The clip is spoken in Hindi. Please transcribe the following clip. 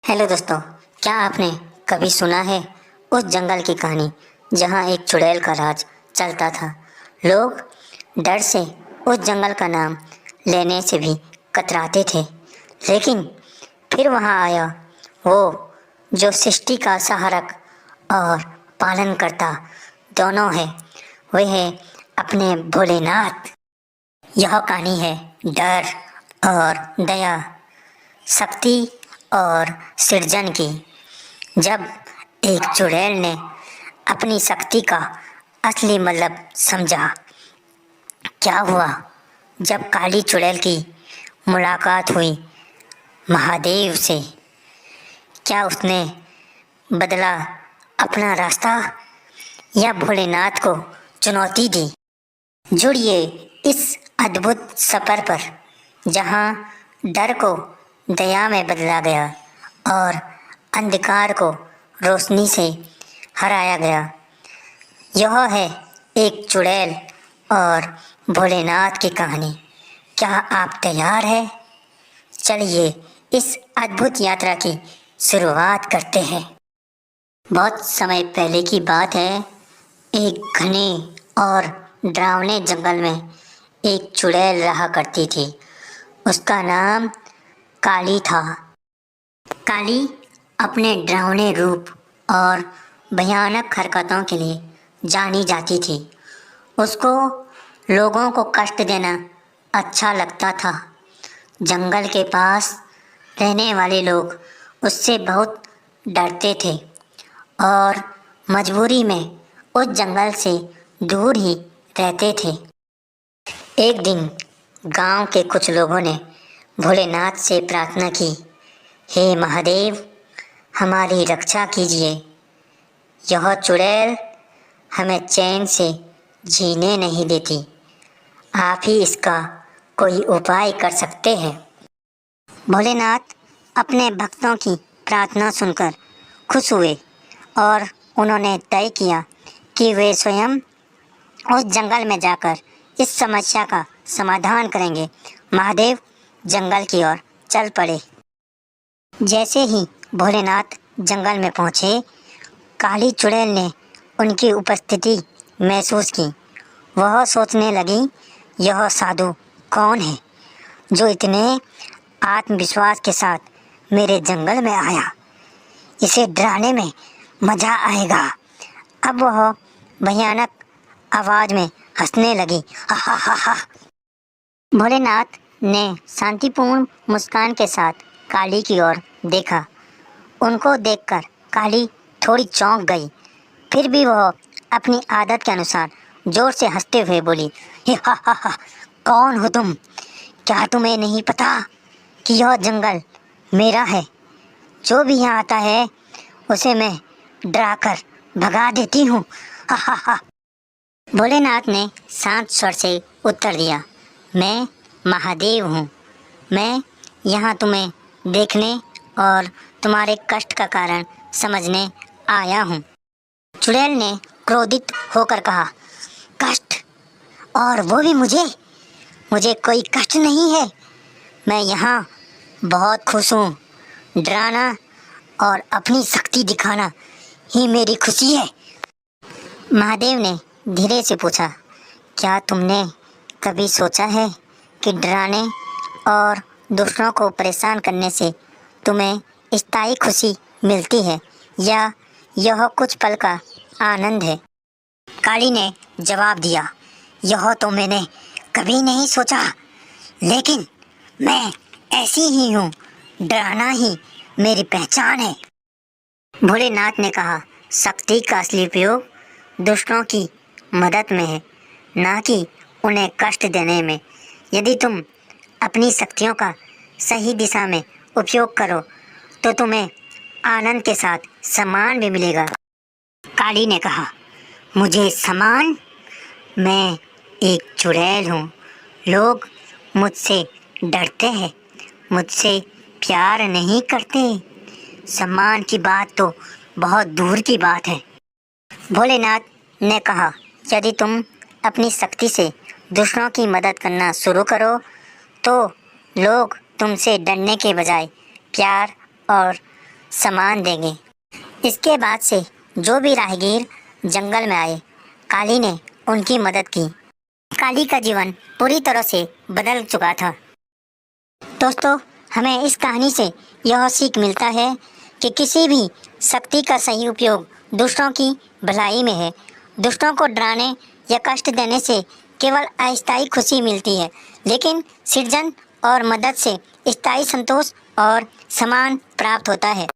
हेलो दोस्तों, क्या आपने कभी सुना है उस जंगल की कहानी जहाँ एक चुड़ैल का राज चलता था। लोग डर से उस जंगल का नाम लेने से भी कतराते थे, लेकिन फिर वहाँ आया वो जो सृष्टि का सहारक और पालन करता दोनों है। वह है अपने भोलेनाथ। यह कहानी है डर और दया, शक्ति और सृजन की। जब एक चुड़ैल ने अपनी शक्ति का असली मतलब समझा। क्या हुआ जब काली चुड़ैल की मुलाकात हुई महादेव से? क्या उसने बदला अपना रास्ता या भोलेनाथ को चुनौती दी? जुड़िए इस अद्भुत सफर पर, जहाँ डर को दया में बदला गया और अंधकार को रोशनी से हराया गया। यह है एक चुड़ैल और भोलेनाथ की कहानी। क्या आप तैयार हैं? चलिए इस अद्भुत यात्रा की शुरुआत करते हैं। बहुत समय पहले की बात है। एक घने और डरावने जंगल में एक चुड़ैल रहा करती थी। उसका नाम काली था। काली अपने डरावने रूप और भयानक हरकतों के लिए जानी जाती थी। उसको लोगों को कष्ट देना अच्छा लगता था। जंगल के पास रहने वाले लोग उससे बहुत डरते थे और मजबूरी में उस जंगल से दूर ही रहते थे। एक दिन गांव के कुछ लोगों ने भोलेनाथ से प्रार्थना की, हे महादेव, हमारी रक्षा कीजिए। यह चुड़ैल हमें चैन से जीने नहीं देती। आप ही इसका कोई उपाय कर सकते हैं। भोलेनाथ अपने भक्तों की प्रार्थना सुनकर खुश हुए और उन्होंने तय किया कि वे स्वयं उस जंगल में जाकर इस समस्या का समाधान करेंगे। महादेव जंगल की ओर चल पड़े। जैसे ही भोलेनाथ जंगल में पहुँचे, काली चुड़ैल ने उनकी उपस्थिति महसूस की। वह सोचने लगी, यह साधु कौन है जो इतने आत्मविश्वास के साथ मेरे जंगल में आया? इसे डराने में मज़ा आएगा। अब वह भयानक आवाज़ में हंसने लगी, हा हा हा हा। भोलेनाथ ने शांतिपूर्ण मुस्कान के साथ काली की ओर देखा। उनको देखकर काली थोड़ी चौंक गई। फिर भी वह अपनी आदत के अनुसार जोर से हंसते हुए बोली, हा हा हा, कौन हो तुम? क्या तुम्हें नहीं पता कि यह जंगल मेरा है? जो भी यहाँ आता है उसे मैं डराकर भगा देती हूँ। हा हा हा। भोलेनाथ ने शांत स्वर से उत्तर दिया, मैं महादेव हूँ। मैं यहाँ तुम्हें देखने और तुम्हारे कष्ट का कारण समझने आया हूँ। चुड़ैल ने क्रोधित होकर कहा, कष्ट? और वो भी मुझे? मुझे कोई कष्ट नहीं है। मैं यहाँ बहुत खुश हूँ। डराना और अपनी शक्ति दिखाना ही मेरी खुशी है। महादेव ने धीरे से पूछा, क्या तुमने कभी सोचा है कि डराने और दूसरों को परेशान करने से तुम्हें स्थायी खुशी मिलती है या यह कुछ पल का आनंद है? काली ने जवाब दिया, यह तो मैंने कभी नहीं सोचा, लेकिन मैं ऐसी ही हूँ। डराना ही मेरी पहचान है। भोलेनाथ ने कहा, शक्ति का असली उपयोग दूसरों की मदद में है, ना कि उन्हें कष्ट देने में। यदि तुम अपनी शक्तियों का सही दिशा में उपयोग करो तो तुम्हें आनंद के साथ सम्मान भी मिलेगा। काली ने कहा, मुझे सम्मान? मैं एक चुड़ैल हूँ। लोग मुझसे डरते हैं, मुझसे प्यार नहीं करते। सम्मान की बात तो बहुत दूर की बात है। भोलेनाथ ने कहा, यदि तुम अपनी शक्ति से दूसरों की मदद करना शुरू करो तो लोग तुमसे डरने के बजाय प्यार और सामान देंगे। इसके बाद से जो भी राहगीर जंगल में आए, काली ने उनकी मदद की। काली का जीवन पूरी तरह से बदल चुका था। दोस्तों, हमें इस कहानी से यह सीख मिलता है कि किसी भी शक्ति का सही उपयोग दूसरों की भलाई में है। दूसरों को डराने या कष्ट देने से केवल अस्थायी खुशी मिलती है, लेकिन सृजन और मदद से स्थायी संतोष और सम्मान प्राप्त होता है।